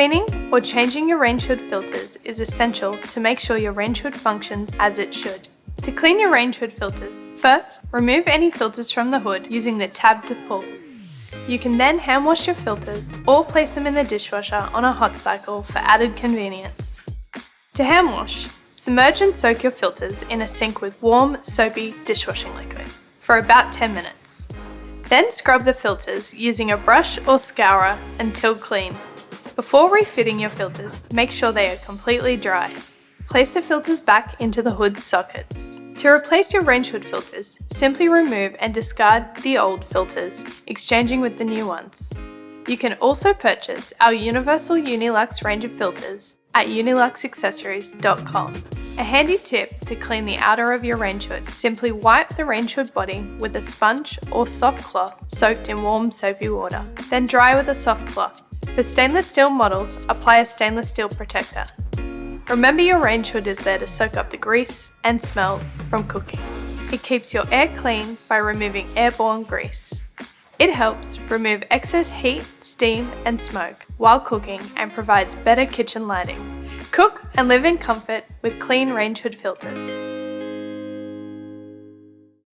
Cleaning or changing your Rangehood filters is essential to make sure your Rangehood functions as it should. To clean your Rangehood filters, first, remove any filters from the hood using the tab to pull. You can then hand wash your filters or place them in the dishwasher on a hot cycle for added convenience. To hand wash, submerge and soak your filters in a sink with warm, soapy dishwashing liquid for about 10 minutes. Then scrub the filters using a brush or scourer until clean. Before refitting your filters, make sure they are completely dry. Place the filters back into the hood sockets. To replace your Rangehood filters, simply remove and discard the old filters, exchanging with the new ones. You can also purchase our Universal Unilux range of filters at uniluxaccessories.com. A handy tip to clean the outer of your Rangehood: simply wipe the Rangehood body with a sponge or soft cloth soaked in warm soapy water, then dry with a soft cloth. For stainless steel models, apply a stainless steel protector. Remember, your Rangehood is there to soak up the grease and smells from cooking. It keeps your air clean by removing airborne grease. It helps remove excess heat, steam and smoke while cooking and provides better kitchen lighting. Cook and live in comfort with clean Rangehood filters.